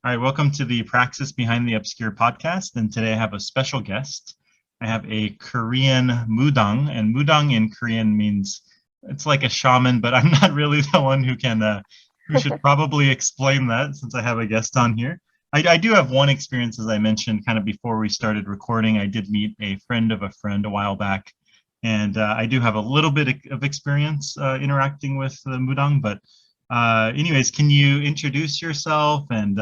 All right, welcome to the Praxis Behind the Obscure podcast. And today I have a special guest. I have a Korean Mudang, and Mudang in Korean means it's like a shaman, but I'm not really the one who should probably explain that since I have a guest on here. I do have one experience, as I mentioned, kind of before we started recording. I did meet a friend of a friend a while back, and I do have a little bit of experience interacting with the Mudang, but anyways, can you introduce yourself and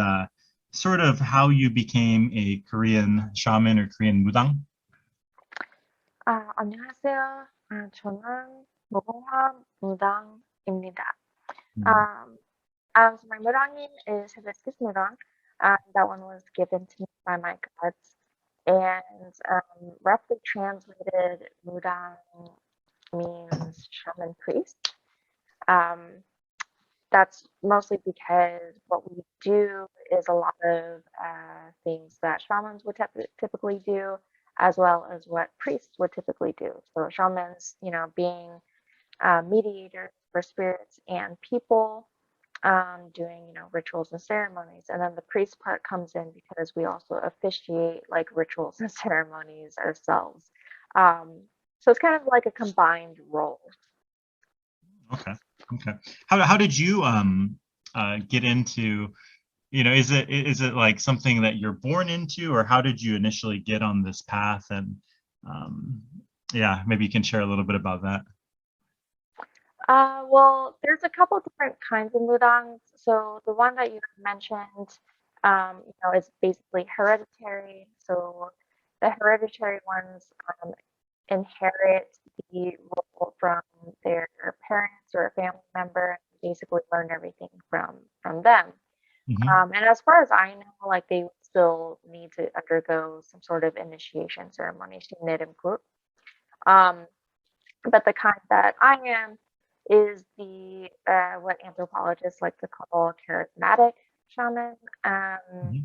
sort of how you became a Korean shaman or Korean mudang? 안녕하세요. 저는 무궁화 무당입니다. Mm. Um, so my Mudang name is Hibiscus Mudang. That one was given to me by my gods. And roughly translated, Mudang means shaman priest. Um, that's mostly because what we do is a lot of things that shamans would typically do, as well as what priests would typically do. So shamans, being mediators for spirits and people, doing rituals and ceremonies, and then the priest part comes in because we also officiate like rituals and ceremonies ourselves. Um, so it's kind of like a combined role. Okay. Okay. How did you get into, is it like something that you're born into, or how did you initially get on this path? And um, yeah, maybe you can share a little bit about that. Well, there's a couple different kinds of mudangs. So the one that you mentioned, is basically hereditary. So the hereditary ones inherit the role from their parents or a family member, and basically learn everything from them. Hmm. And as far as I know, like they would still need to undergo some sort of initiation ceremony, um, but the kind that I am is the what anthropologists like to call charismatic shaman. Um, Hmm.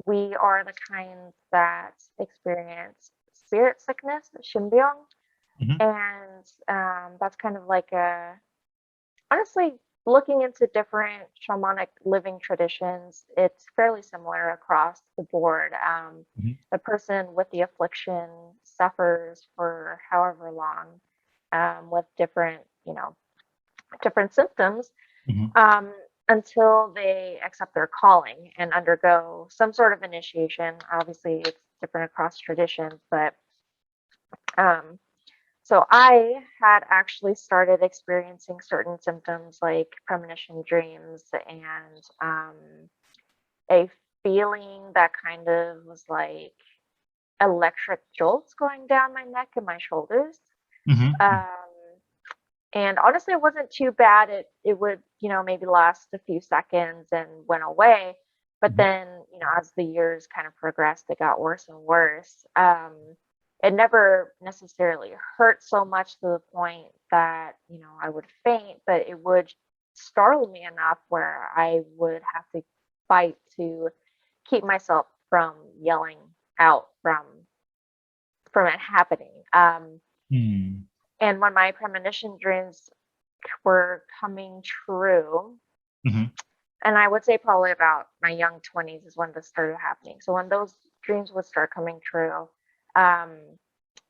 we are the kinds that experience spirit sickness, shimbyong, Hmm. and that's kind of like a honestly looking into different shamanic living traditions. It's fairly similar across the board. Hmm. The person with the affliction suffers for however long with different symptoms Hmm. um, until they accept their calling and undergo some sort of initiation. Obviously, it's different across traditions, but um, so I had actually started experiencing certain symptoms like premonition dreams and a feeling that kind of was like electric jolts going down my neck and my shoulders. Hmm. Um, And honestly, it wasn't too bad. It would, maybe last a few seconds and went away. But Hmm. then, as the years kind of progressed, it got worse and worse. It never necessarily hurt so much to the point that, I would faint, but it would startle me enough where I would have to fight to keep myself from yelling out from it happening. Hmm. And when my premonition dreams were coming true, Hmm. and I would say probably about my young 20s is when this started happening. So when those dreams would start coming true, um,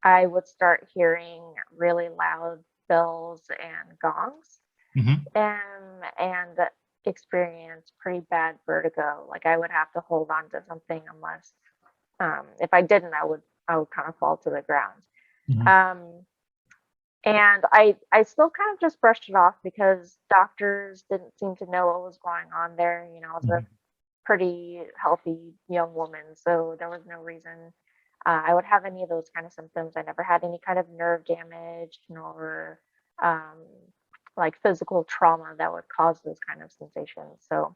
I would start hearing really loud bells and gongs, Hmm. and experience pretty bad vertigo. Like I would have to hold on to something unless if I didn't, I would kind of fall to the ground. Hmm. Um, And I still kind of just brushed it off because doctors didn't seem to know what was going on there. I was a Hmm. pretty healthy young woman, so there was no reason I would have any of those kind of symptoms. I never had any kind of nerve damage nor um, like physical trauma that would cause those kind of sensations. So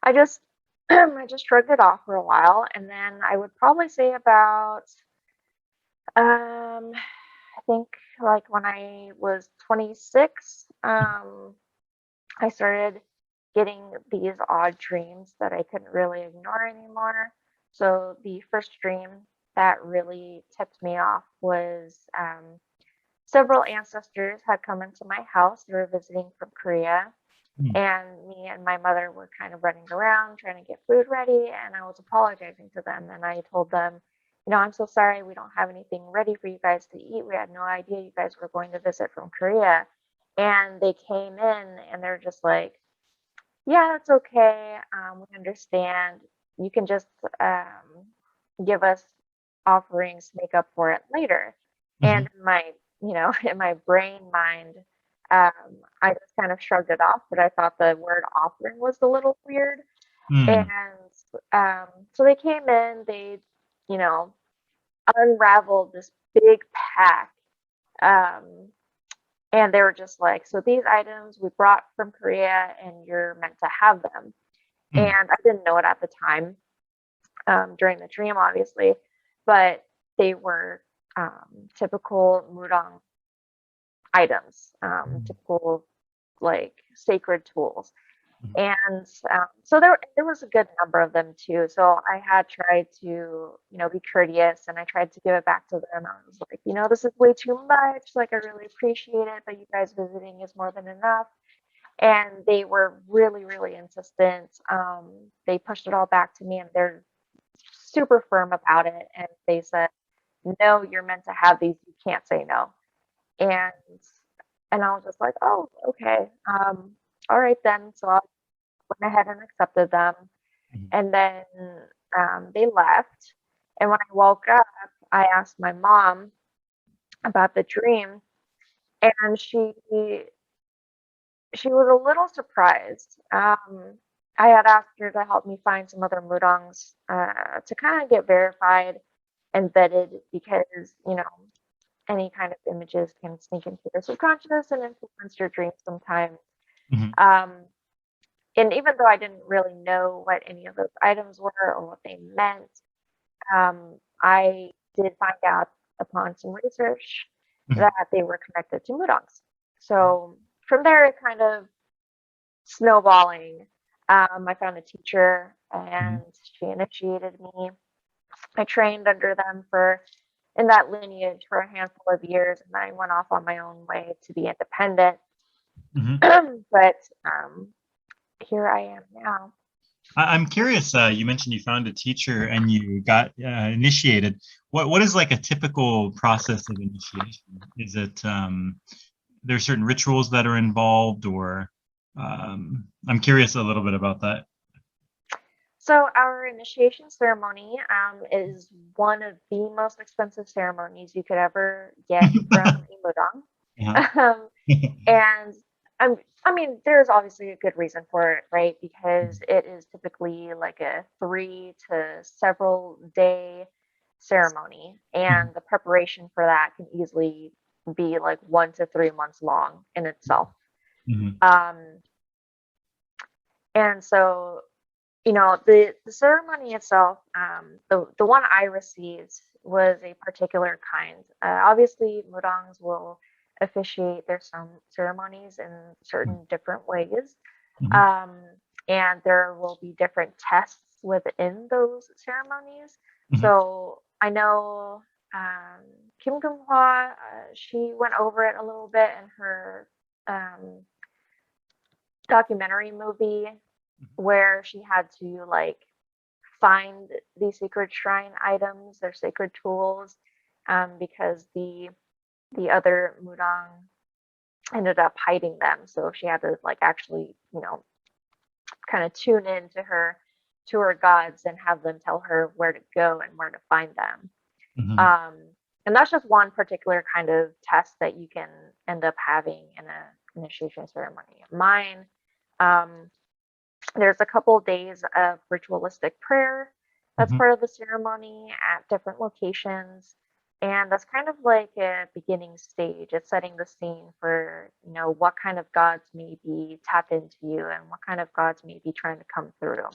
I just I just shrugged it off for a while, and then I would probably say about I think like when I was 26, I started getting these odd dreams that I couldn't really ignore anymore. So the first dream that really tipped me off was several ancestors had come into my house. They were visiting from Korea, Mm. And me and my mother were kind of running around trying to get food ready, and I was apologizing to them. And I told them, I'm so sorry we don't have anything ready for you guys to eat. We had no idea you guys were going to visit from Korea. And they came in and they're just like, yeah, it's okay. We understand. You can just give us offerings to make up for it later. Mm-hmm. And in my, in my brain mind, um, I just kind of shrugged it off, but I thought the word offering was a little weird. And Mm. so they came in, they, you know, unraveled this big pack. Um, and they were just like, so these items we brought from Korea and you're meant to have them. Mm. And I didn't know it at the time, during the dream, obviously, but they were typical Mudang items, typical like sacred tools. Mm. And so there was a good number of them too. So I had tried to, be courteous, and I tried to give it back to them. I was like, this is way too much. Like, I really appreciate it, but you guys visiting is more than enough. And they were really, really insistent. They pushed it all back to me, and they're super firm about it. And they said, no, you're meant to have these. You can't say no. And I was just like, oh, okay. All right then. So I went ahead and accepted them. Mm. And then they left. And when I woke up, I asked my mom about the dream, and she was a little surprised. I had asked her to help me find some other mudangs to kind of get verified and vetted, because any kind of images can sneak into your subconscious and influence your dreams sometimes. Mhm. Um, and even though I didn't really know what any of those items were or what they meant, I did find out upon some research Mhm. that they were connected to Mudangs. So from there, it kind of snowballing. I found a teacher, and Mhm. she initiated me. I trained under them for in that lineage for a handful of years, and then I went off on my own way to be independent. Mhm. But here I am now. I'm curious. You mentioned you found a teacher and you got initiated. What is like a typical process of initiation? Is it there's certain rituals that are involved, or I'm curious a little bit about that. So our initiation ceremony is one of the most expensive ceremonies you could ever get from a mudang. Uh-huh. Um, and I mean, there's obviously a good reason for it, right? Because it is typically like a 3 to several day ceremony, and the preparation for that can easily be like 1 to 3 months long in itself. Mhm. Um, and so, the ceremony itself, the one I received was a particular kind. Obviously, Mudangs will officiate their ceremonies in certain different ways, Mhm. um, and there will be different tests within those ceremonies. Mhm. So I know um, Kim Kung Hwa, she went over it a little bit in her um, documentary movie, where she had to like find these sacred shrine items, their sacred tools, because the other Mudang ended up hiding them. So she had to like actually, kind of tune in to her gods and have them tell her where to go and where to find them. Mhm. Um, and that's just one particular kind of test that you can end up having in a initiation ceremony. Mine, um, there's a couple of days of ritualistic prayer that's Mhm. part of the ceremony at different locations. And that's kind of like a beginning stage. It's setting the scene for, what kind of gods may be tap into you and what kind of gods may be trying to come through.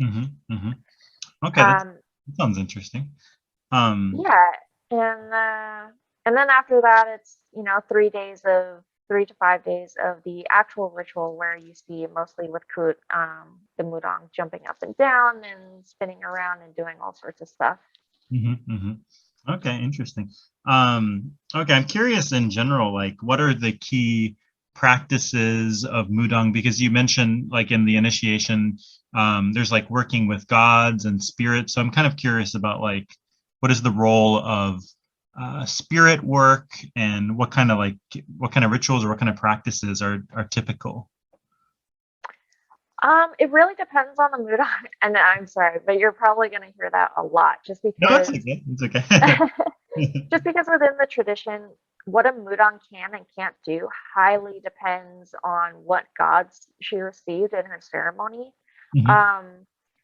Mhm. Mhm. Okay, Um, that sounds interesting. Um, yeah, and then after that, it's 3 days of 3 to 5 days of the actual ritual, where you see mostly with Kut, the Mudang jumping up and down and spinning around and doing all sorts of stuff. mhm. Mhm. Okay, interesting. Okay, I'm curious in general, like what are the key practices of Mudang? Because you mentioned like in the initiation, there's like working with gods and spirits. So I'm kind of curious about like what is the role of spirit work and what kind of rituals or what kind of practices are typical? It really depends on the mood, and I'm sorry, but you're probably going to hear that a lot, just No, it's because okay. It's okay. just because within the tradition, what a Mudang can and can't do highly depends on what gods she received in her ceremony. Mhm, Um,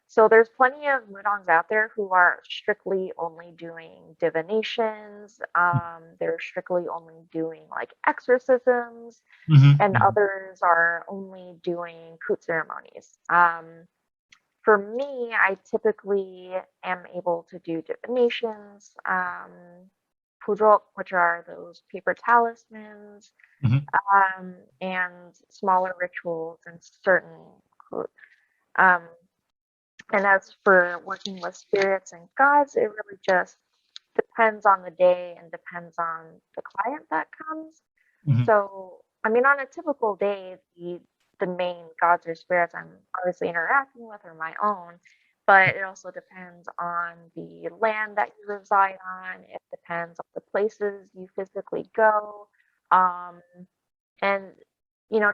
so there's plenty of Mudangs out there who are strictly only doing divinations. They're strictly only doing like exorcisms, mhm, and mhm, others are only doing coot ceremonies. For me, I typically am able to do divinations, pujok, which are those paper talismans, mhm, and smaller rituals and certain quote. Um, and as for working with spirits and gods, it really just depends on the day and depends on the client that comes. mhm, So, I mean, on a typical day, the main gods or spirits I'm obviously interacting with are my own, but it also depends on the land that you reside on. It depends on the places you physically go. Um, and,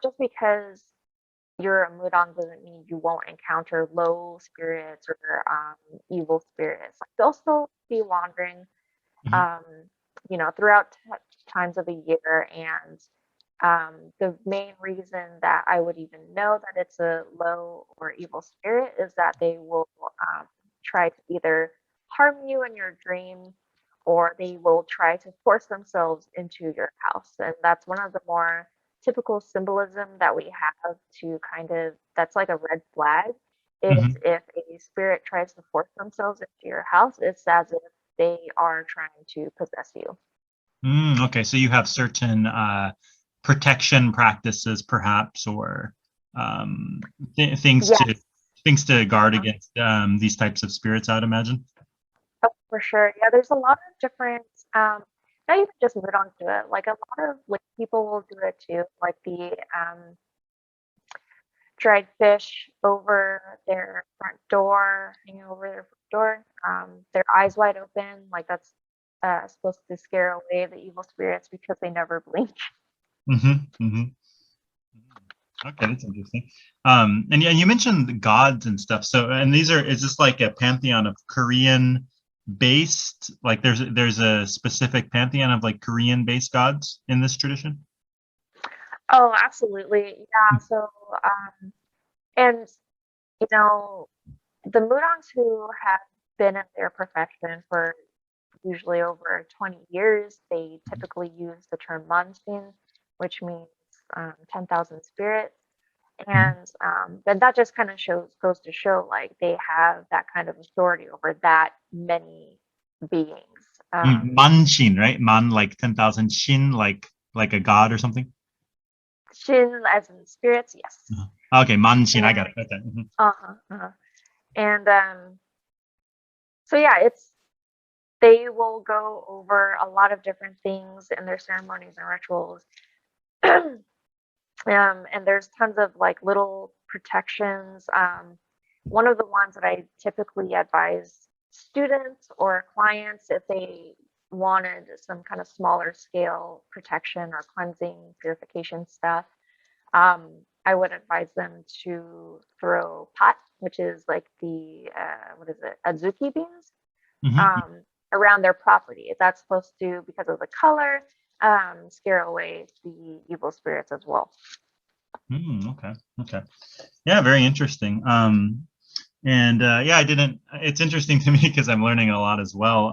just because you're a Mudang doesn't mean you won't encounter low spirits or evil spirits. Like, they'll still be wandering, mhm, um, throughout times of the year. And the main reason that I would even know that it's a low or evil spirit is that they will try to either harm you in your dream, or they will try to force themselves into your house. And that's one of the more typical symbolism that we have to kind of, that's like a red flag, is mhm. if a spirit tries to force themselves into your house, it's as if they are trying to possess you. Okay, so you have certain protection practices, perhaps, or things to Yes. guard Uh-huh. against these types of spirits, I'd imagine. Oh, for sure. Yeah, there's a lot of different, not even just move on to it. Like, a lot of like people will do it too. Like the dried fish over their front door, hanging over their front door. Their eyes wide open, like that's supposed to scare away the evil spirits because they never blink. Hmm, hmm. Okay, that's interesting. And yeah, you mentioned the gods and stuff. So, and is this like a pantheon of Korean based? Like, there's a specific pantheon of like Korean based gods in this tradition? Oh, absolutely. Yeah. So, and you know, the Mudangs who have been in their profession for usually over 20 years, they typically use the term Manshin, which means 10,000 spirits. Mhm. And then that just kind of goes to show like they have that kind of authority over that many beings. Manshin, right? Man, like 10,000, Shin, like a god or something. Shin, as in spirits, yes. Uh-huh. Okay, Manshin, I got And it. Okay. Mhm. uh-huh, uh-huh. And so yeah, they will go over a lot of different things in their ceremonies and rituals. And there's tons of like little protections. One of the ones that I typically advise students or clients, if they wanted some kind of smaller scale protection or cleansing, purification stuff, I would advise them to throw pot, which is like the what is it, azuki beans, Mhm. um, around their property. That's supposed to, because of the color, scare away the evil spirits as well. Okay. Okay. Yeah, very interesting. And yeah, I didn't. It's interesting to me because I'm learning a lot as well.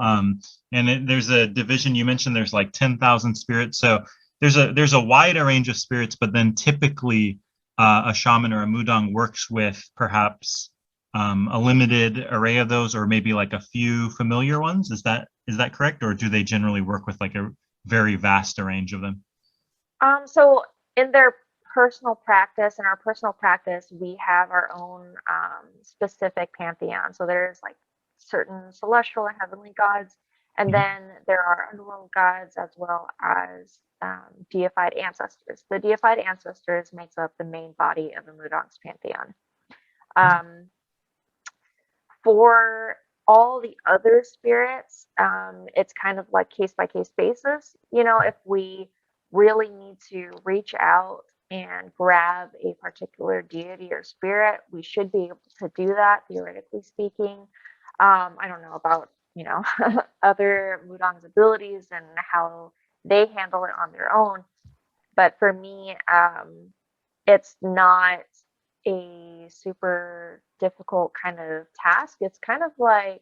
And there's a division you mentioned. There's like 10,000 spirits. So there's a wider range of spirits, but then typically a shaman or a mudang works with perhaps a limited array of those, or maybe like a few familiar ones. Is that correct, or do they generally work with like a very vast range of them? So in their personal practice, in our personal practice, we have our own specific pantheon. So there's like certain celestial and heavenly gods, And Mhm. then there are underworld gods as well as deified ancestors. The deified ancestors makes up the main body of the Mudang's pantheon. Um, for all the other spirits, it's kind of like case by case basis. You know, if we really need to reach out and grab a particular deity or spirit, we should be able to do that, theoretically speaking. I don't know about, you know, other Mudang's abilities and how they handle it on their own. But for me, it's not a super difficult kind of task. It's kind of like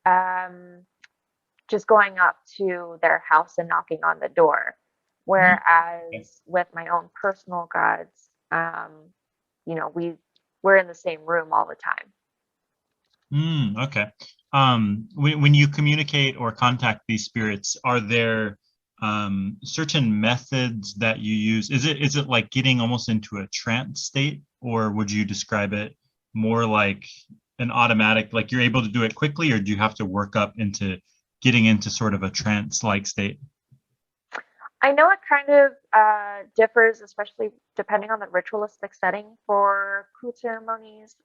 um, just going up to their house and knocking on the door. Mm, okay. Whereas with my own personal gods, you know, we're in the same room all the time. Okay. When you communicate or contact these spirits, are there certain methods that you use? Is it like getting almost into a trance state, or would you describe it more like an automatic, like you're able to do it quickly, or do you have to work up into getting into sort of a trance-like state? I know it kind of differs, especially depending on the ritualistic setting for coup ceremonies.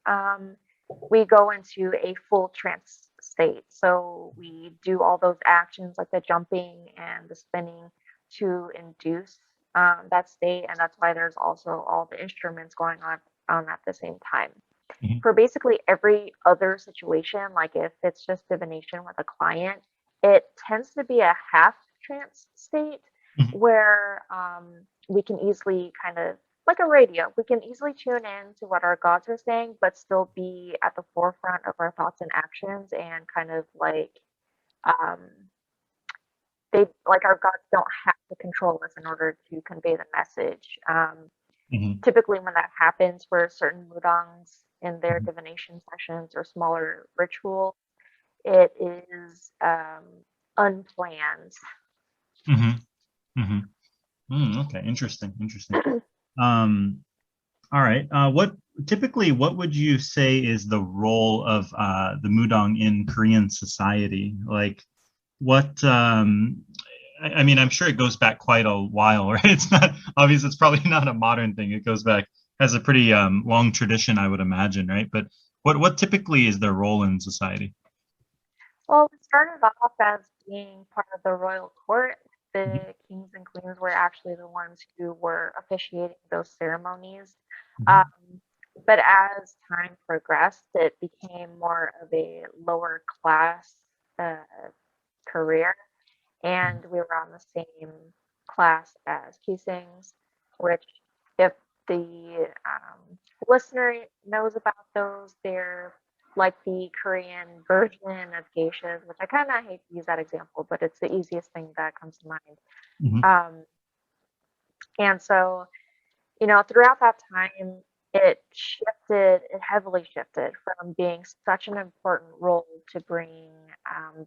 We go into a full trance state. So we do all those actions like the jumping and the spinning to induce that state. And that's why there's also all the instruments going on at the same time. Mhm. For basically every other situation, like if it's just divination with a client, it tends to be a half trance state Mhm. where we can easily kind of like a radio, we can easily tune in to what our gods are saying, but still be at the forefront of our thoughts and actions and kind of like um, they like our gods don't have to control us in order to convey the message. Mhm. Typically, when that happens for certain mudangs in their Mhm. divination sessions or smaller rituals, it is unplanned. Mhm. Mhm. Okay, interesting, interesting. Um, All right. What would you say is the role of the Mudang in Korean society? Like, what? I mean, I'm sure it goes back quite a while, right? It's not obvious. It's probably not a modern thing. It goes back has a pretty long tradition, I would imagine, right? But what typically is their role in society? Well, it started off as being part of the royal court. Mhm. The kings and queens were actually the ones who were officiating those ceremonies. Um, Mhm. but as time progressed, it became more of a lower class uh, career, and we were on the same class as Keesings, which, if the listener knows about those, they're like the Korean version of geishas, which I kind of hate to use that example, but it's the easiest thing that comes to mind. Mhm. Um, and so, you know, throughout that time, it heavily shifted from being such an important role to bring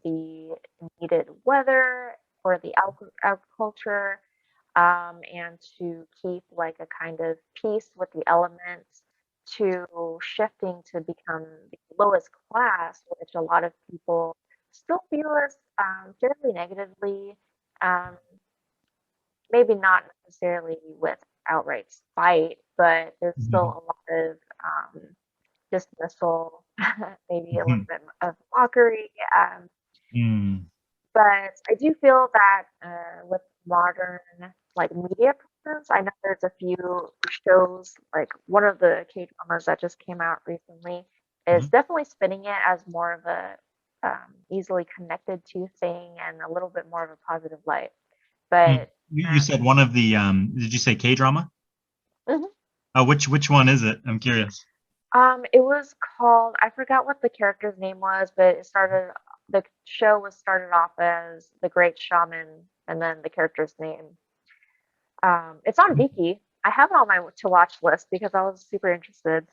the needed weather for the agriculture and to keep like a kind of peace with the elements to shifting to become the lowest class, which a lot of people still view as fairly negatively. Um, Maybe not necessarily with outright spite, but there's still Mhm. a lot of dismissal, maybe a little Mhm. bit of mockery. Mm. But I do feel that with modern like media presence, I know there's a few shows, like one of the K dramas that just came out recently is Mhm. definitely spinning it as more of a easily connected to thing and a little bit more of a positive light. Mm. But You said one of the did you say K-drama? mhm. Which one is it? I'm curious. It was called, I forgot what the character's name was, but the show was started off as The Great Shaman, and then the character's name. It's on Viki. I have it on my to watch list because I was super interested.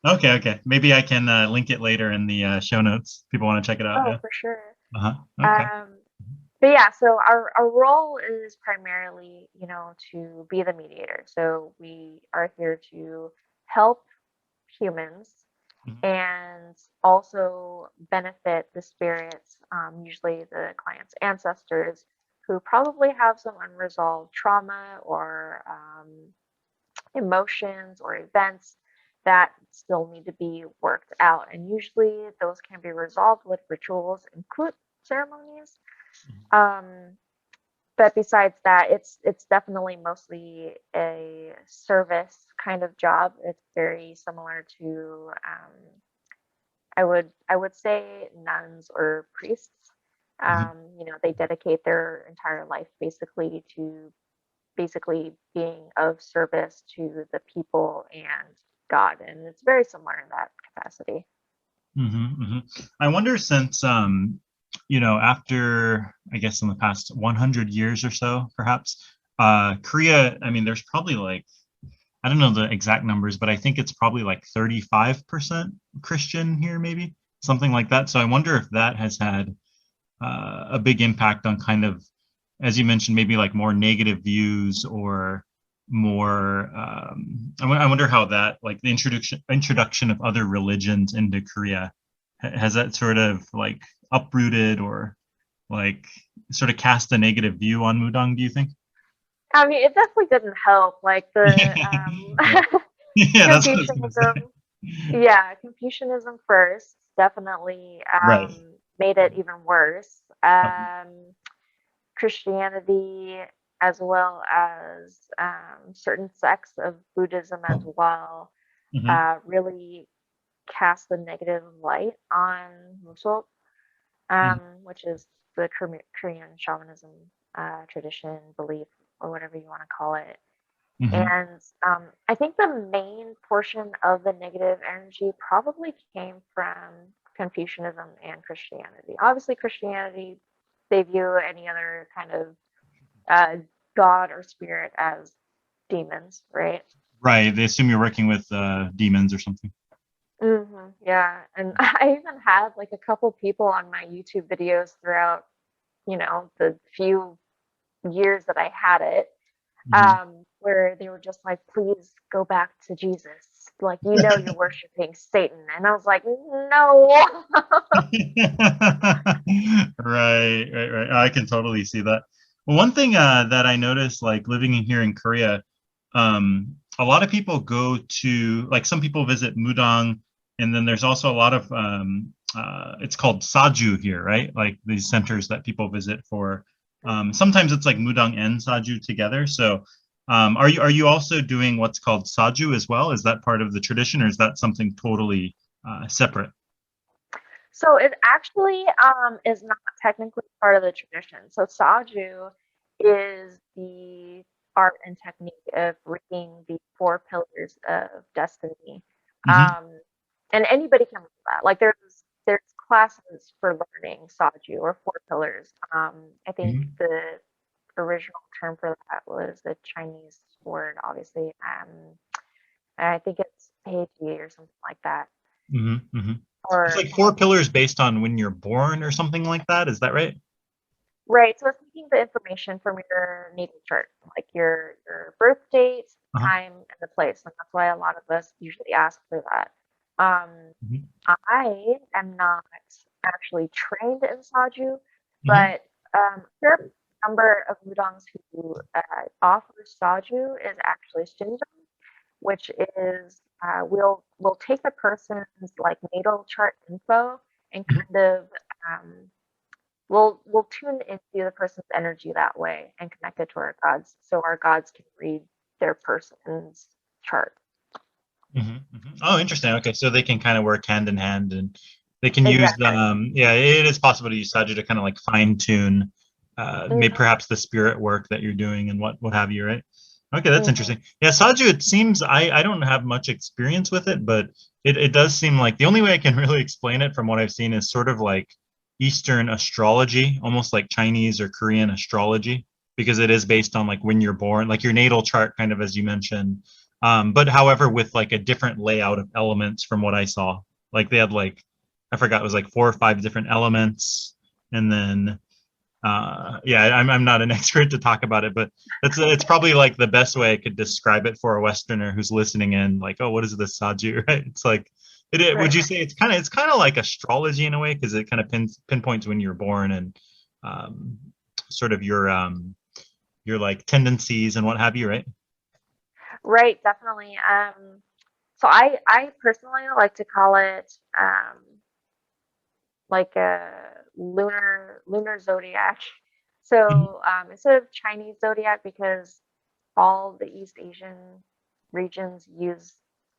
Okay, okay. Maybe I can link it later in the show notes. People want to check it out. Oh, Yeah. for sure. Uh-huh. Okay. Um, but yeah, so our role is primarily, you know, to be the mediator. So we are here to help humans Mhm. and also benefit the spirits, usually the client's ancestors, who probably have some unresolved trauma or emotions or events that still need to be worked out. And usually those can be resolved with rituals and ceremonies. Um, but besides that, it's definitely mostly a service kind of job. It's very similar to I would say nuns or priests. Mhm. They dedicate their entire life basically to basically being of service to the people and God, and it's very similar in that capacity. Mhm. Mhm. I wonder since after I guess in the past 100 years or so, perhaps Korea. I mean, there's probably like I don't know the exact numbers, but I think it's probably like 35% Christian here, maybe something like that. So I wonder if that has had a big impact on kind of, as you mentioned, maybe like more negative views or more. I wonder how that, like the introduction of other religions into Korea, has that sort of like uprooted or like sort of cast a negative view on Mudang? Do you think? I mean, it definitely didn't help. Like the Yeah, yeah, that's what I was gonna Confucianism, say. yeah, Confucianism first definitely Right. made it even worse. Um, Christianity, as well as certain sects of Buddhism as well, mhm, really cast a negative light on Musop, mhm, which is the Korean shamanism tradition, belief, or whatever you want to call it. mhm, And I think the main portion of the negative energy probably came from Confucianism and Christianity. Obviously, Christianity, they view any other kind of uh, god or spirit as demons, right? right. They assume you're working with demons or something. Yeah, and I even had like a couple people on my YouTube videos throughout, the few years that I had it, Mhm. where they were just like, "Please go back to Jesus. Like, you're worshiping Satan." And I was like, "No." Right, right, right. I can totally see that. Well, one thing that I noticed, like living in here in Korea, a lot of people go to, like, some people visit Mudang, and then there's also a lot of, it's called Saju here, right? Like these centers that people visit for. Sometimes it's like Mudang and Saju together. So, are you also doing what's called Saju as well? Is that part of the tradition, or is that something totally separate? So it actually is not technically part of the tradition. So Saju is the art and technique of reading the four pillars of destiny. Hmm. Um, and anybody can learn that. Like there's classes for learning Saju or four pillars. I think Hmm. the original term for that was the Chinese word, obviously. And I think it's Heiji or something like that. Hmm. Hmm. It's Or like four pillars based on when you're born or something like that. Is that right? right, so it's taking the information from your natal chart, like your birth date, Uh-huh. time, and the place, and that's why a lot of us usually ask for that. Um, Hmm. I am not actually trained in Saju, Hmm. but there are a number of Mudangs who offer Saju is actually Shinjang, which is we'll take the person's like natal chart info and kind of um, we'll tune into the person's energy that way and connect it to our gods, so our gods can read their person's chart. Hmm. Hmm. Oh, interesting. Okay, so they can kind of work hand in hand, and they can use Exactly. yeah, it is possible to use Saju to kind of like fine tune, maybe Hmm. perhaps the spirit work that you're doing and what have you, right? Okay, that's Hmm. interesting. Yeah, Saju, it seems I don't have much experience with it, but it does seem like the only way I can really explain it from what I've seen is sort of like Eastern astrology, almost like Chinese or Korean astrology, because it is based on like when you're born, like your natal chart, kind of as you mentioned. But however, with like a different layout of elements from what I saw, like they had like I forgot it was like four or five different elements, and then yeah, I'm not an expert to talk about it, but it's probably like the best way I could describe it for a Westerner who's listening in, like, oh, what is this Saju, right? It's like Would Right. you say it's kind of like astrology in a way because it kind of pinpoints when you're born and um, sort of your like tendencies and what have you, right? Right, definitely. So I personally like to call it like a lunar zodiac. Mhm. So instead of Chinese zodiac, because all the East Asian regions use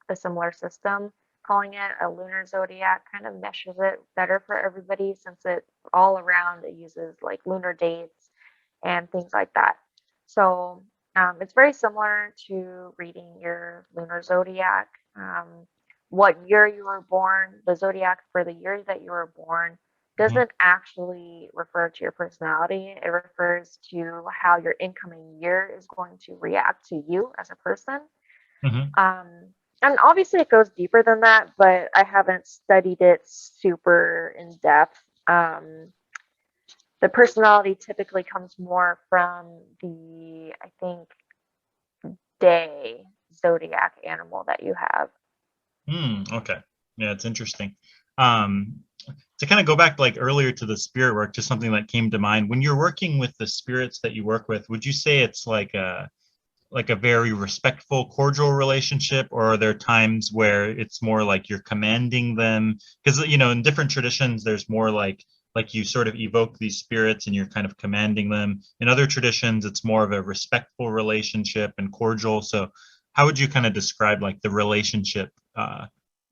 a similar system, calling it a lunar zodiac kind of meshes it better for everybody since it all around it uses like lunar dates and things like that. So it's very similar to reading your lunar zodiac. What year you were born, the zodiac for the year that you were born Mhm. doesn't actually refer to your personality. It refers to how your incoming year is going to react to you as a person. Mhm. Um, and obviously, it goes deeper than that, but I haven't studied it super in depth. The personality typically comes more from the, I think, day zodiac animal that you have. Okay. Yeah, it's interesting. Um, to kind of go back like earlier to the spirit work, just something that came to mind. When you're working with the spirits that you work with, would you say it's like a very respectful, cordial relationship, or are there times where it's more like you're commanding them? Because in different traditions, there's more like you sort of evoke these spirits and you're kind of commanding them. In other traditions, it's more of a respectful relationship and cordial. So, how would you kind of describe like the relationship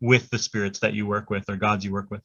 with the spirits that you work with or gods you work with?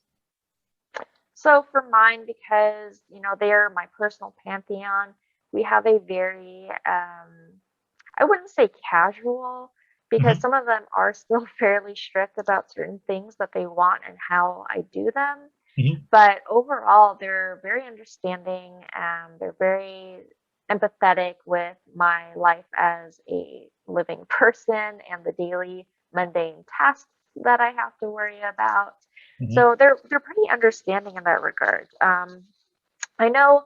So for mine, because they're my personal pantheon, we have a very I wouldn't say casual, because Hmm. some of them are still fairly strict about certain things that they want and how I do them. Hmm. But overall, they're very understanding and they're very empathetic with my life as a living person and the daily mundane tasks that I have to worry about. Hmm. So they're pretty understanding in that regard. I know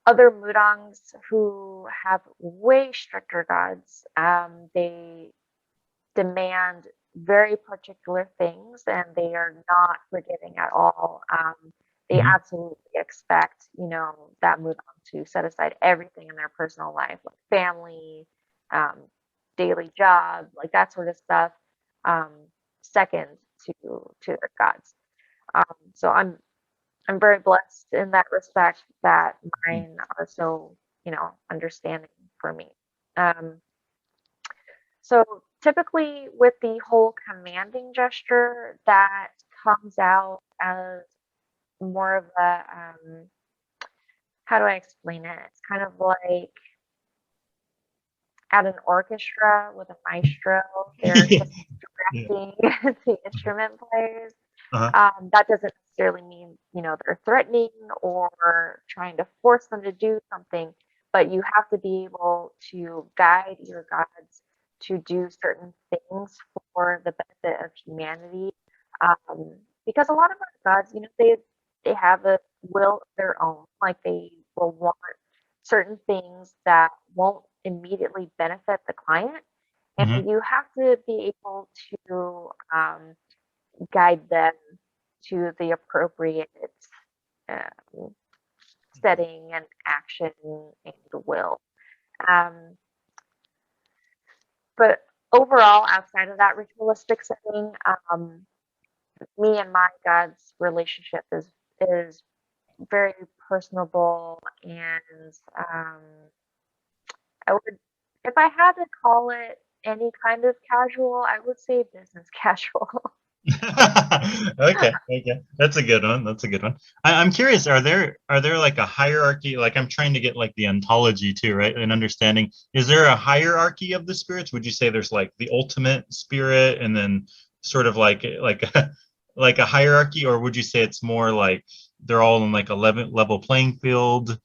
other Mudangs who have way stricter gods. They demand very particular things and they are not forgiving at all. They Hmm. absolutely expect, that Mudang to set aside everything in their personal life, like family, um, daily job, like that sort of stuff, um, second to their gods. So I'm very blessed in that respect that mine are so, understanding for me. Um, so typically with the whole commanding gesture, that comes out as more of a, how do I explain it? It's kind of like at an orchestra with a maestro, they're just Yeah. directing the instrument players. Uh-huh. That doesn't necessarily mean, they're threatening or trying to force them to do something, but you have to be able to guide your gods to do certain things for the benefit of humanity. Um, because a lot of our gods, they have a will of their own. Like they will want certain things that won't immediately benefit the client, Hmm. and you have to be able to guide them to the appropriate um, setting and action and will. Um, but overall, outside of that ritualistic setting, me and my God's relationship is very personable, and I would, if I had to call it any kind of casual, I would say business casual. Okay, that's a good one. That's a good one. I'm curious, are there like a hierarchy? Like I'm trying to get like the ontology too, right? And understanding, is there a hierarchy of the spirits? Would you say there's like the ultimate spirit and then sort of like like a hierarchy, or would you say it's more like they're all in like a level playing field?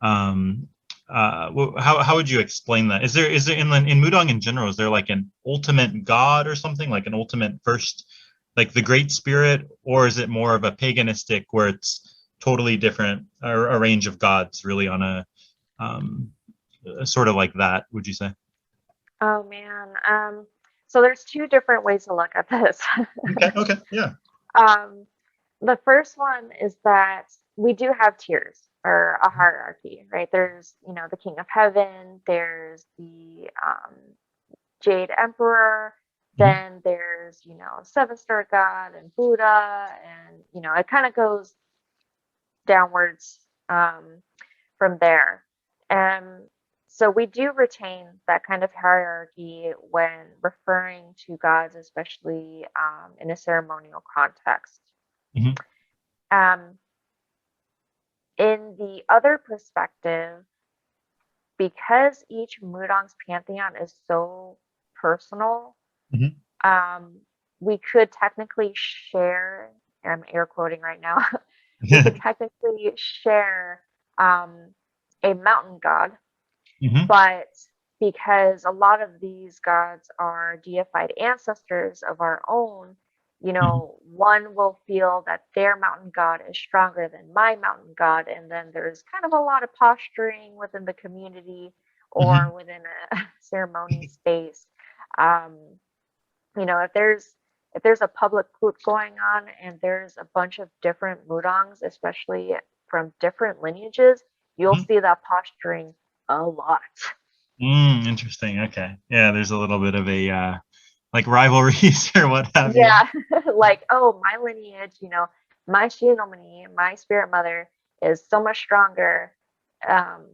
Um, how would you explain that? Is there in Mudang in general, is there like an ultimate god or something, like an ultimate first, like the Great Spirit, or is it more of a paganistic where it's totally different, or a range of gods really on a sort of like that? Would you say? Oh man. So there's two different ways to look at this. Okay, yeah. Um, the first one is that we do have tiers or a hierarchy, right? There's, the King of Heaven, there's the Jade Emperor, Mhm, then there's, Seven-Star God and Buddha, and, it kind of goes downwards from there. And so we do retain that kind of hierarchy when referring to gods, especially in a ceremonial context. mhm, Um, in the other perspective, because each Mudang's pantheon is so personal, mhm. um, we could technically share, I'm air quoting right now, we could technically share a mountain god, Mhm, but because a lot of these gods are deified ancestors of our own, mhm, one will feel that their mountain god is stronger than my mountain god, and then there's kind of a lot of posturing within the community or mhm, within a ceremony space. Um, if there's a public coot going on and there's a bunch of different mudangs, especially from different lineages, you'll mhm. see that posturing a lot. Interesting. Okay. Yeah, there's a little bit of a like rivalries or what have you. Yeah, like, oh, my lineage, my Shinomani, my spirit mother is so much stronger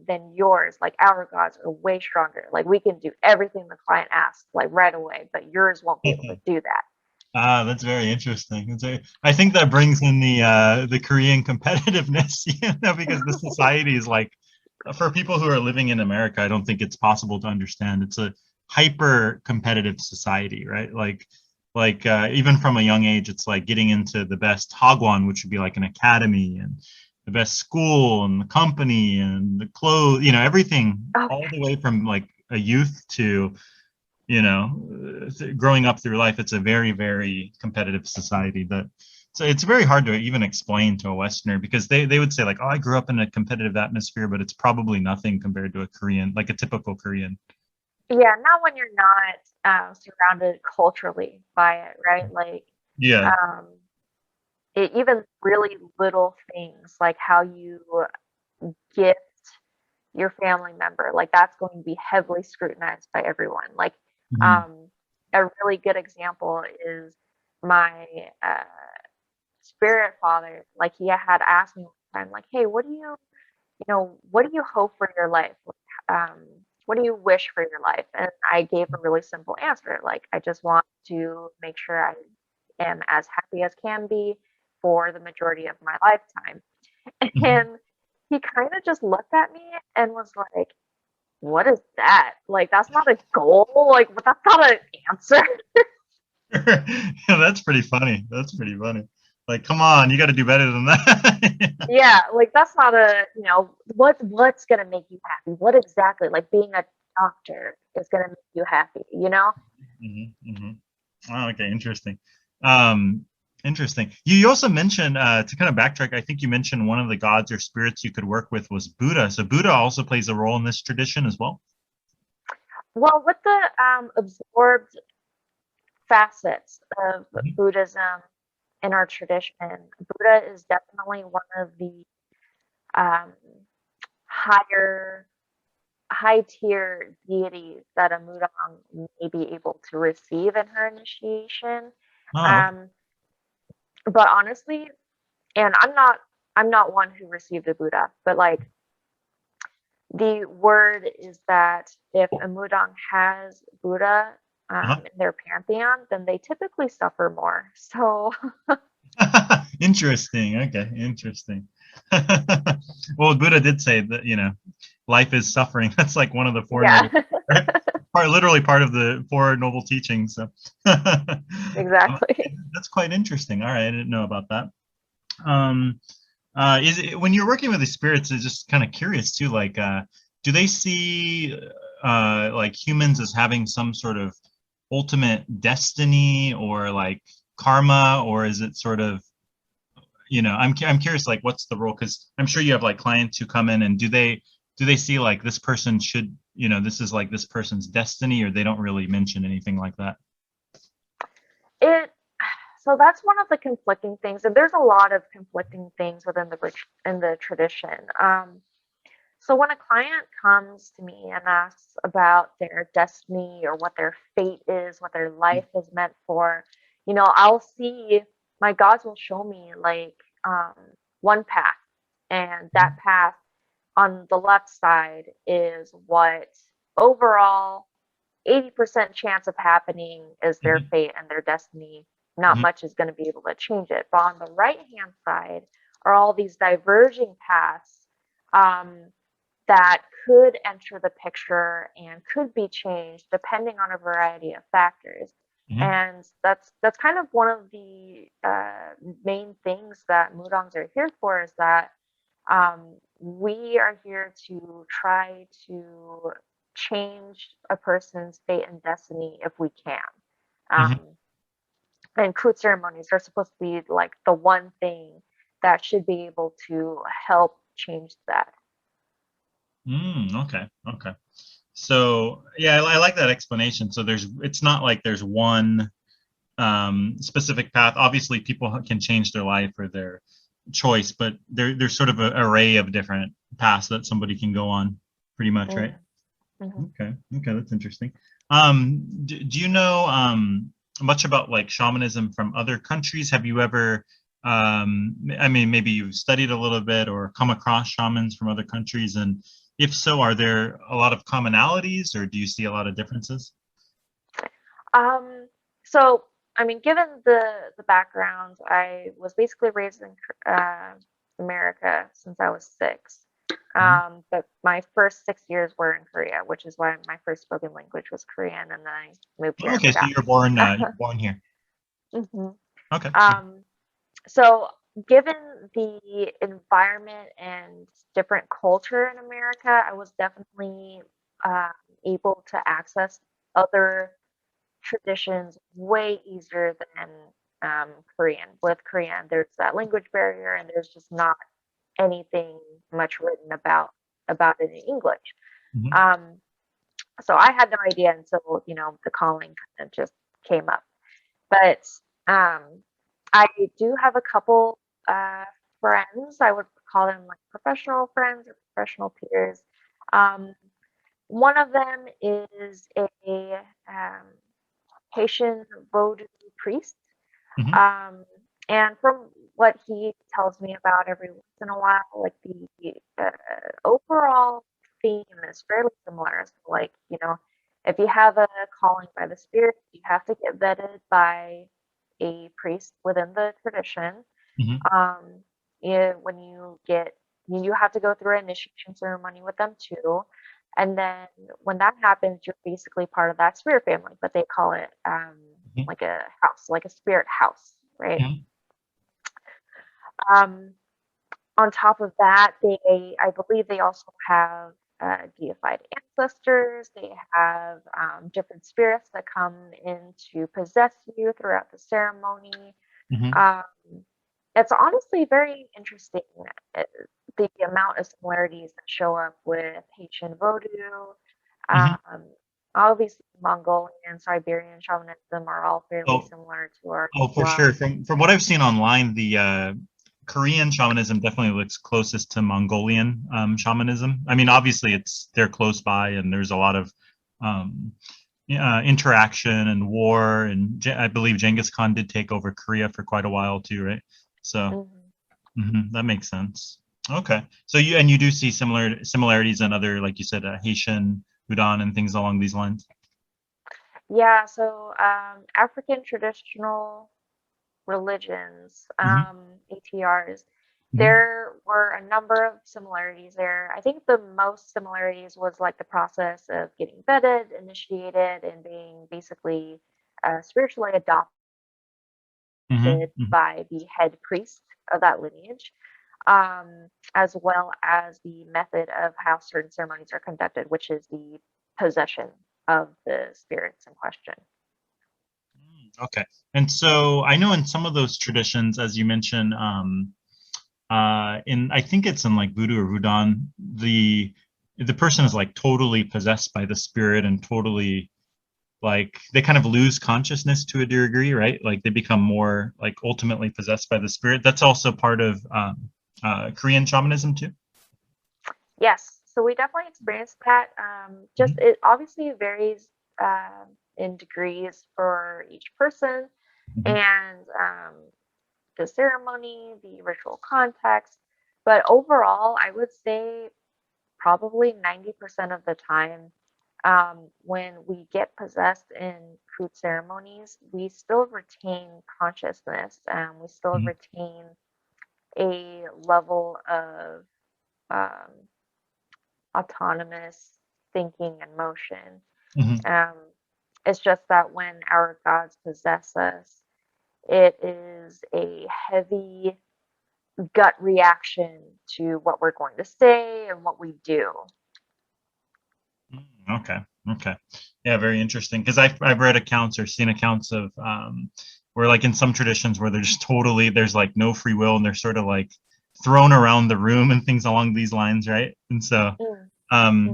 than yours. Like, our gods are way stronger. Like, we can do everything the client asks, like, right away, but yours won't be able to do that. Ah, that's very interesting. I think that brings in the Korean competitiveness, because the society is like, for people who are living in America, I don't think it's possible to understand. It's a hyper competitive society, right? Like even from a young age, it's like getting into the best hagwon, which would be like an academy, and the best school and the company and the clothes, everything, Oh, all the way from like a youth to growing up through life. It's a very, very competitive society that, so it's very hard to even explain to a Westerner, because they would say like, oh, I grew up in a competitive atmosphere, but it's probably nothing compared to a Korean, like a typical Korean. yeah, not when you're not surrounded culturally by it, right? Like, Yeah. um, even really little things like how you gift your family member, like that's going to be heavily scrutinized by everyone. Like, Mhm. um, a really good example is my spirit father. Like, he had asked me one time, like, hey, what do you hope for your life? What do you wish for your life? And I gave a really simple answer. Like, I just want to make sure I am as happy as can be for the majority of my lifetime. Mhm. And he kind of just looked at me and was like, what is that? Like, that's not a goal. Like, that's not an answer. Yeah, that's pretty funny. That's pretty funny. Like, come on, you got to do better than that. Yeah, like that's not what's gonna make you happy? What exactly? Like, being a doctor is gonna make you happy? Hmm, hmm. Oh, okay, interesting. Um, Interesting. You also mentioned, to kind of backtrack, I think you mentioned one of the gods or spirits you could work with was Buddha. So Buddha also plays a role in this tradition as well. Well, with the absorbed facets of Mhm. Buddhism in our tradition, Buddha is definitely one of the um, higher high tier deities that a Mudang may be able to receive in her initiation. Oh, okay. Um, but honestly, and I'm not one who received a Buddha, but like, the word is that if a Mudang has Buddha Uh-huh. in their pantheon, then they typically suffer more. So Interesting. Okay, interesting. Well, Buddha did say that, life is suffering. That's like one of the four yeah, noble, right? Literally part of the four noble teachings. So exactly. that's quite interesting. All right, I didn't know about that. Um, is it, when you're working with the spirits, it's just kind of curious too. Like, do they see like humans as having some sort of ultimate destiny or like karma, or is it sort of, I'm curious, like, what's the role? Because I'm sure you have like clients who come in, and do they see like this person should, this is like this person's destiny, or they don't really mention anything like that? So that's one of the conflicting things, and there's a lot of conflicting things within the tradition. So when a client comes to me and asks about their destiny or what their fate is, what their life is meant for, I'll see, my gods will show me like one path, and that path on the left side is what overall 80% chance of happening is their Mhm. fate and their destiny. Not Mhm. much is going to be able to change it. But on the right hand side are all these diverging paths um, that could enter the picture and could be changed depending on a variety of factors. Mhm. And that's kind of one of the main things that Mudangs are here for, is that we are here to try to change a person's fate and destiny if we can. Mhm. And crude ceremonies are supposed to be like the one thing that should be able to help change that. Okay. Okay. So yeah, I like that explanation. So it's not like there's one specific path. Obviously, people can change their life or their choice, but there's sort of an array of different paths that somebody can go on, pretty much, right? Mm-hmm. Okay. Okay, that's interesting. Do you know much about like shamanism from other countries? Have you ever, I mean, maybe you've studied a little bit or come across shamans from other countries, and if so, are there a lot of commonalities, or do you see a lot of differences? Um, so, I mean, given the background, I was basically raised in America since I was 6. Mhm. But my first 6 years were in Korea, which is why my first spoken language was Korean, and then I moved here and Okay, so got. you're born here. hmm Okay. Um, so, given the environment and different culture in America, I was definitely um, able to access other traditions way easier than Korean. With Korean, there's that language barrier, and there's just not anything much written about it in English. Mhm. Um, so I had no idea until the calling kind of just came up. But um, I do have a couple uh, friends. I would call them like professional friends or professional peers. Um, one of them is a um, Haitian Voodoo priest. Mhm. Um, and from what he tells me about every once in a while, like the overall theme is fairly similar. So, like, if you have a calling by the spirit, you have to get vetted by a priest within the tradition. Mhm. Um, when you have to go through an initiation ceremony with them too. And then when that happens, you're basically part of that spirit family, but they call it Mhm. like a house, like a spirit house, right? Mhm. Um, on top of that, I believe they also have deified ancestors. They have different spirits that come in to possess you throughout the ceremony. Mhm. Um, it's honestly very interesting, uh, the amount of similarities that show up with Haitian Voodoo. Mhm. Um, obviously, Mongolian, Siberian shamanism are all fairly Oh, similar to ours oh, as for sure. well. From what I've seen online, the Korean shamanism definitely looks closest to Mongolian shamanism. I mean, obviously, they're close by, and there's a lot of um, interaction and war, and I believe Genghis Khan did take over Korea for quite a while too, right? So Mhm. that makes sense. Okay, so you do see similarities in other, like you said, Haitian, Hudan, and things along these lines. Yeah, so African traditional religions, Hmm. ATRs, Hmm. there were a number of similarities there. I think the most similarities was like the process of getting vetted, initiated, and being basically spiritually adopted Hmm. Hmm. by the head priest of that lineage, as well as the method of how certain ceremonies are conducted, which is the possession of the spirits in question. Okay, and so I know in some of those traditions, as you mentioned, in I think it's in like Voodoo or Voodoo, the person is like totally possessed by the spirit and totally like they kind of lose consciousness to a degree, right? Like they become more like ultimately possessed by the spirit. That's also part of Korean shamanism too. Yes, so we definitely experienced that. Just Mm-hmm. it obviously varies in degrees for each person, Mm-hmm. and the ceremony, the ritual context. But overall, I would say probably 90% of the time, when we get possessed in fruit ceremonies, we still retain consciousness and we still Mm-hmm. retain a level of um, autonomous thinking and motion. Mm-hmm. Um, it's just that when our gods possess us, it is a heavy gut reaction to what we're going to say and what we do. Okay. Okay. Yeah, very interesting. Because I've read accounts or seen accounts of where like in some traditions where they're just totally there's like no free will and they're sort of like thrown around the room and things along these lines, right? And so Mm,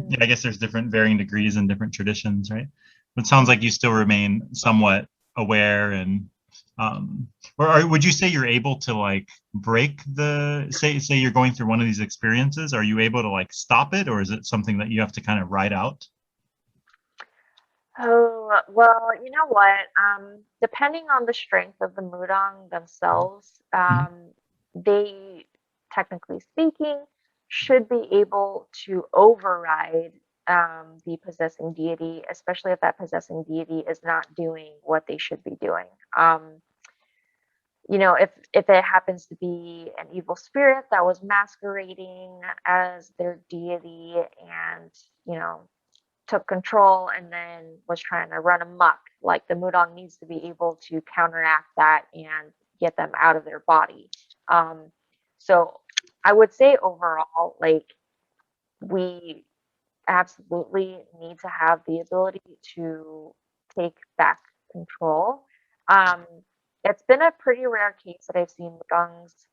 yeah, mm, I guess there's different varying degrees and different traditions, right? But it sounds like mm. you still remain somewhat aware and um would you say you're able to like break the say you're going through one of these experiences, are you able to like stop it, or is it something that you have to kind of ride out? Oh, well, you know what? Depending on the strength of the Mudang themselves, Mhm. they, technically speaking, should be able to override the possessing deity, especially if that possessing deity is not doing what they should be doing. If it happens to be an evil spirit that was masquerading as their deity and, you know, took control and then was trying to run amok. Like the Mudang needs to be able to counteract that and get them out of their body. Um, so I would say overall, like we absolutely need to have the ability to take back control. Um, it's been a pretty rare case that I've seen Mudangs,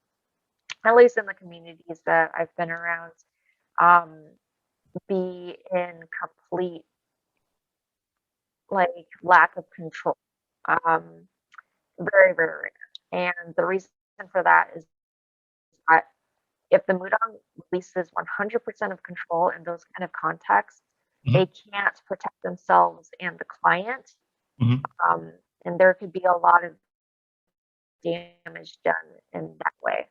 at least in the communities that I've been around, um, be in complete like lack of control. Um, very, very rare. And the reason for that is that if the Mudang releases 100% of control in those kind of contexts, Mhm. they can't protect themselves and the client. Mhm. Um, and there could be a lot of damage done in that way.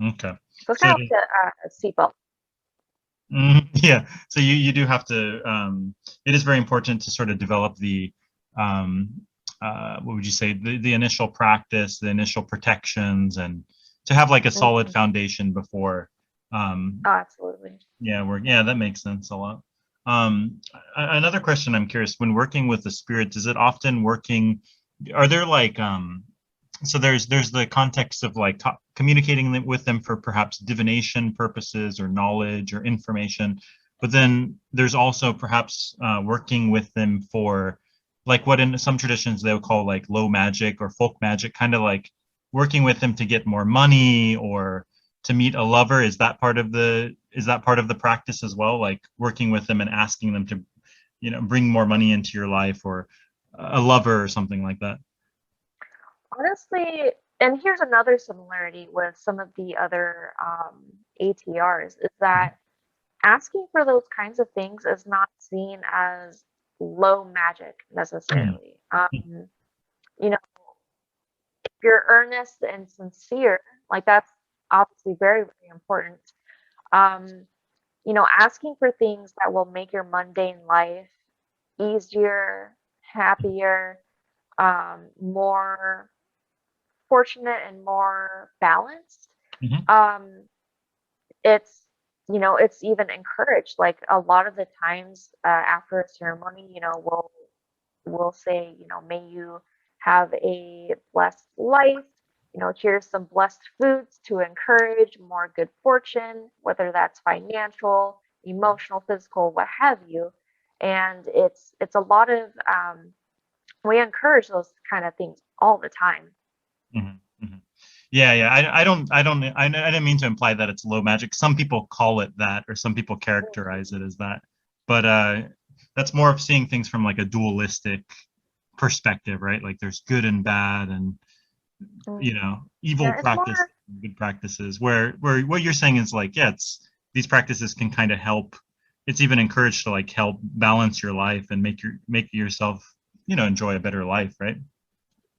Okay. So it's So kind of like a seatbelt. yeah, so you do have to. It is very important to sort of develop the um, what would you say the initial practice, the initial protections, and to have like a solid Mhm. foundation before. Um, Oh, absolutely. yeah, that makes sense a lot. Another question I'm curious: when working with the spirit, is it often working? Are there like so there's the context of like communicating with them for perhaps divination purposes or knowledge or information, but then there's also perhaps working with them for like what in some traditions they'll call like low magic or folk magic, kind of like working with them to get more money or to meet a lover. Is that part of the practice as well, like working with them and asking them to bring more money into your life or a lover or something like that? Honestly, and here's another similarity with some of the other ATRs is that asking for those kinds of things is not seen as low magic Mhm. necessarily. You know, if you're earnest and sincere, like that's obviously very, very important. Um, asking for things that will make your mundane life easier, happier, more fortunate, and more balanced. Mhm. Um, it's it's even encouraged. Like a lot of the times after a ceremony, we'll say, may you have a blessed life. Here's some blessed foods to encourage more good fortune, whether that's financial, emotional, physical, what have you. And it's a lot of we encourage those kind of things all the time. Mhm, mhm. Yeah, yeah. I didn't mean to imply that it's low magic. Some people call it that, or some people characterize it as that. But that's more of seeing things from like a dualistic perspective, right? Like there's good and bad, and Mm. evil Yeah, it's practice, more good practices. Where what you're saying is like, yeah, it's these practices can kind of help. It's even encouraged to like help balance your life and make yourself, enjoy a better life, right?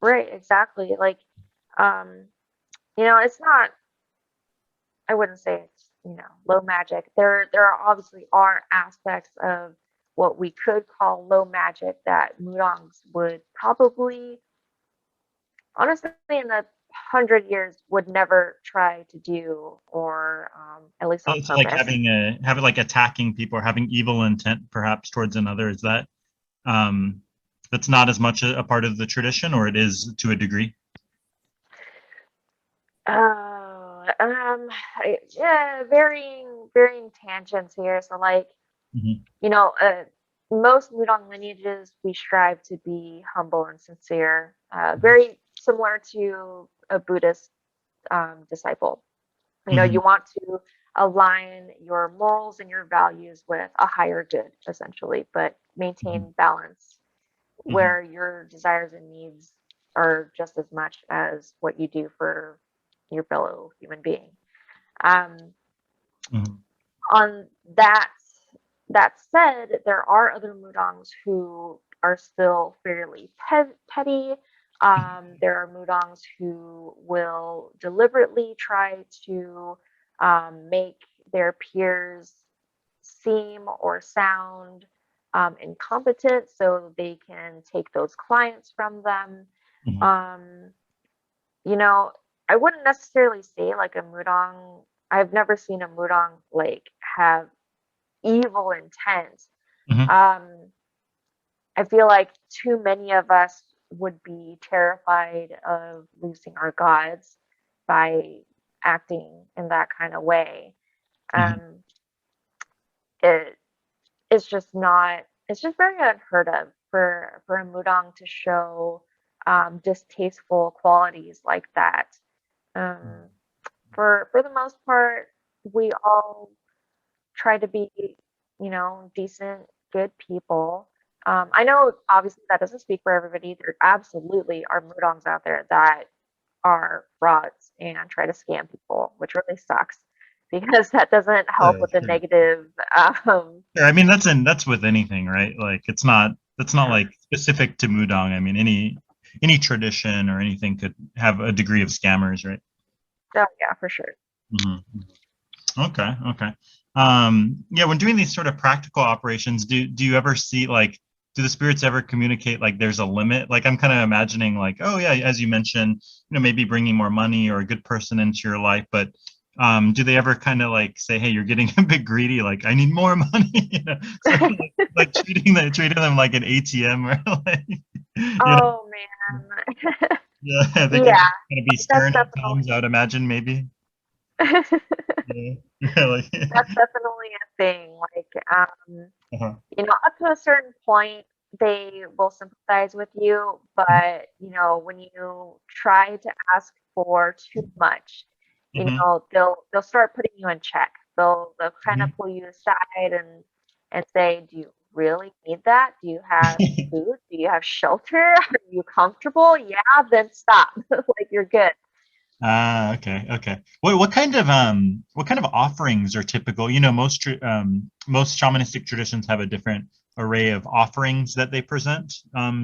right, exactly. Like, um, it's not. I wouldn't say it's low magic. There are obviously are aspects of what we could call low magic that Mudangs would probably, honestly, in the 100 years would never try to do, or at least So on it's like purpose. having like attacking people or having evil intent perhaps towards another. Is that um, that's not as much a part of the tradition, or it is to a degree? Oh, yeah, varying tangents here. So like, Hmm. you know, uh, most Mudang lineages we strive to be humble and sincere, very similar to a Buddhist disciple. You Hmm. want to align your morals and your values with a higher good, essentially, but Hmm. maintain balance Hmm. where your desires and needs are just as much as what you do for your fellow human being. Um, Hmm. on that said, there are other Mudangs who are still fairly petty. There are Mudangs who will deliberately try to make their peers seem or sound incompetent so they can take those clients from them. Hmm. Um, you know, I wouldn't necessarily say like a Mudang. I've never seen a Mudang like have evil intent. Hmm. Um, I feel like too many of us would be terrified of losing our gods by acting in that kind of way. Hmm. Um, it it's just not. It's just very unheard of for a Mudang to show distasteful qualities like that. Um, for the most part, we all try to be, decent, good people. I know obviously that doesn't speak for everybody. There absolutely are Mudangs out there that are frauds and try to scam people, which really sucks because that doesn't help Yeah, with the sure. negative. Sure. I mean, that's with anything, right? Like it's not that's not Yeah. like specific to Mudang. I mean, any tradition or anything could have a degree of scammers, right? Oh, yeah, for sure. Hmm. Okay, okay. Yeah, when doing these sort of practical operations, do you ever see like do the spirits ever communicate like there's a limit? Like I'm kind of imagining like, oh yeah, as you mentioned, maybe bringing more money or a good person into your life, but do they ever kind of like say, hey, you're getting a bit greedy, like I need more money, so like treating them like an ATM or like, you know, Oh man. yeah, they can Yeah, kind of be that's stern at definitely times, I would imagine maybe. that's Yeah, yeah, like, definitely a thing. Like, uh-huh. up to a certain point, they will sympathize with you, but when you try to ask for too much, Hmm. they'll start putting you in check. They'll kind of Hmm. pull you aside and say, "Do you really need that? Do you have food? Do you have shelter? Are you comfortable? Yeah, then stop. Like you're good." Ah, okay, okay. What kind of offerings are typical? Most shamanistic traditions have a different array of offerings that they present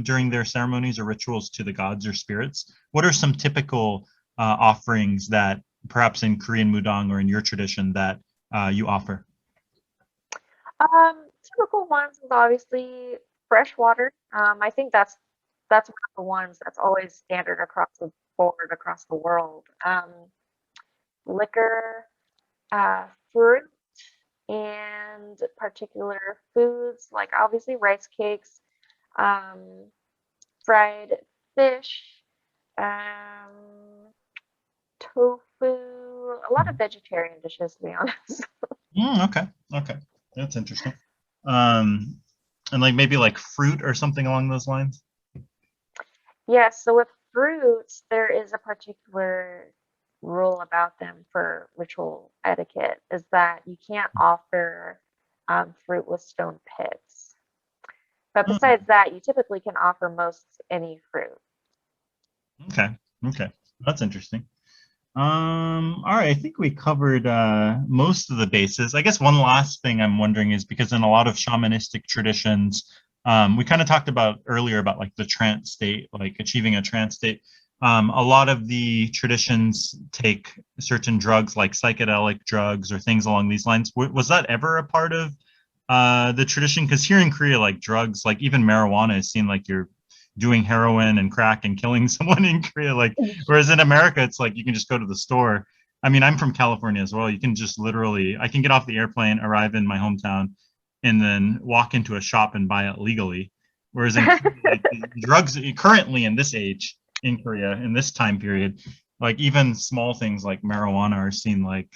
during their ceremonies or rituals to the gods or spirits. What are some typical offerings that perhaps in Korean Mudang or in your tradition that you offer? Typical ones is obviously fresh water. I think that's one of the ones that's always standard across the board across the world. Liquor, fruit, and particular foods like obviously rice cakes, um, fried fish, um, tofu, a lot of vegetarian dishes to be honest. Okay, okay, that's interesting. Um, and like maybe like fruit or something along those lines. Yes, so with fruits, there is a particular rule about them for ritual etiquette is that you can't offer fruit with stone pits. But besides that, you typically can offer most any fruit. Okay. Okay. That's interesting. All right, I think we covered most of the bases. I guess one last thing I'm wondering is because in a lot of shamanistic traditions, we kind of talked about earlier about like the trance state, like achieving a trance state. A lot of the traditions take certain drugs like psychedelic drugs or things along these lines. Was that ever a part of the tradition? Because here in Korea, like drugs, like even marijuana is seen like you're doing heroin and crack and killing someone in Korea. Like, whereas in America, it's like you can just go to the store. I mean, I'm from California as well. You can just literally, I can get off the airplane, arrive in my hometown, and then walk into a shop and buy it legally. Whereas in Korea, like drugs currently in this age in Korea, in this time period, like even small things like marijuana are seen like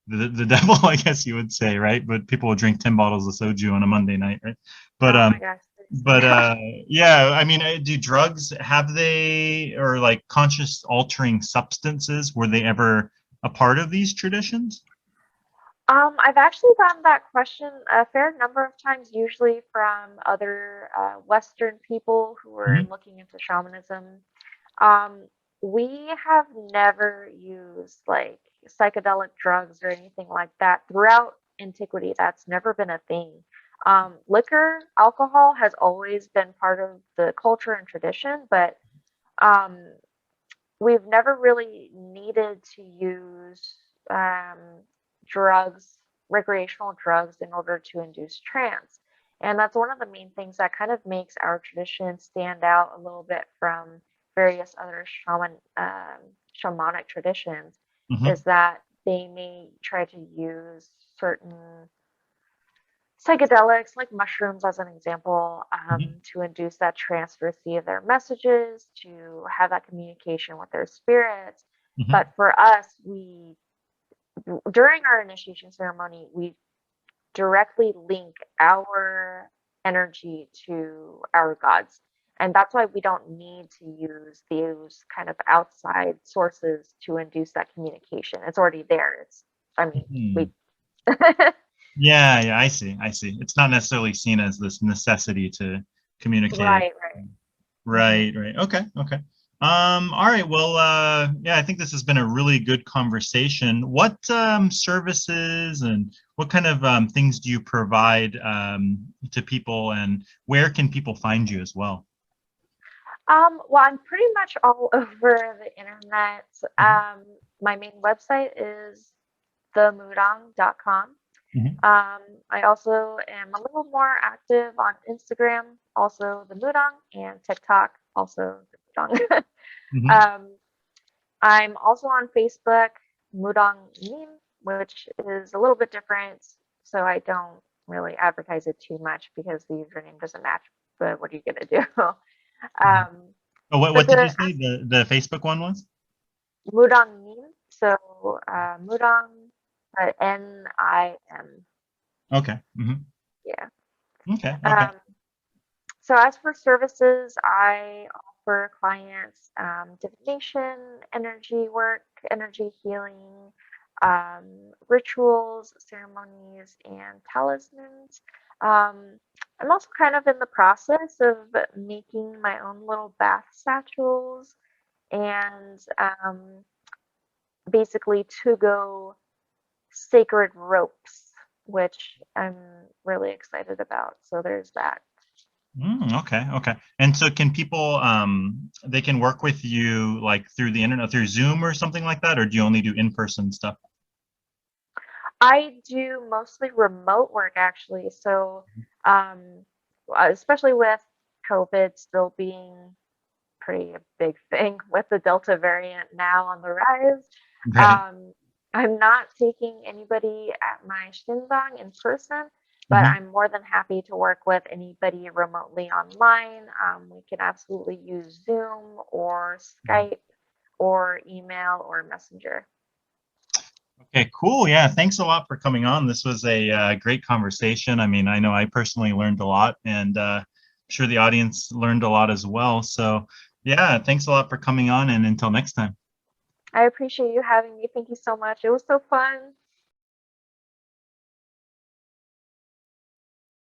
the devil, I guess you would say, right? But people will drink 10 bottles of soju on a Monday night, right? But Oh my gosh. but yeah, I mean, do drugs have they or like conscious altering substances, were they ever a part of these traditions? I've actually gotten that question a fair number of times, usually from other Western people who are Hmm. looking into shamanism. Um, we have never used like psychedelic drugs or anything like that throughout antiquity. That's never been a thing. Liquor, alcohol has always been part of the culture and tradition, but um, we've never really needed to use drugs, recreational drugs, in order to induce trance. And that's one of the main things that kind of makes our tradition stand out a little bit from various other shamanic traditions, Hmm. is that they may try to use certain psychedelics like mushrooms as an example, Hmm. to induce that trance to receive their messages, to have that communication with their spirits. Hmm. But for us, we during our initiation ceremony, we directly link our energy to our gods. And that's why we don't need to use those kind of outside sources to induce that communication. It's already there. I mean, we Hmm. Yeah, yeah, I see. I see. It's not necessarily seen as this necessity to communicate. right, right. Hmm. Right, right. Okay, okay. All right. Well, yeah, I think this has been a really good conversation. What services and what kind of things do you provide to people, and where can people find you as well? Well, I'm pretty much all over the internet. Hmm. My main website is themudang.com. Hmm. I also am a little more active on Instagram, also the Mudang, and TikTok, also the Mudang. Hmm. um, I'm also on Facebook, Mudang Meme, which is a little bit different, so I don't really advertise it too much because the username doesn't match. But what are you gonna do? um, Oh, what but did you the say the Facebook one was? Mudang Meme, so Mudang, Nim, Okay. Hmm. yeah. Okay. Okay. Um, So as for services, I offer clients divination, energy work, energy healing, rituals, ceremonies, and talismans. Um, I'm also kind of in the process of making my own little bath satchels and basically to go sacred ropes, which I'm really excited about. So there's that. Okay, okay. And so can people they can work with you like through the internet, through Zoom or something like that, or do you only do in-person stuff? I do mostly remote work actually. So, um, especially with COVID still being pretty a big thing with the Delta variant now on the rise, Right. um, I'm not taking anybody at my Shinbang in person, but Hmm. I'm more than happy to work with anybody remotely online. We can absolutely use Zoom or Skype or email or Messenger. Okay, cool. Yeah, thanks a lot for coming on. This was a great conversation. I mean, I know I personally learned a lot, and I'm sure the audience learned a lot as well. So, yeah, thanks a lot for coming on, and until next time. I appreciate you having me. Thank you so much. It was so fun.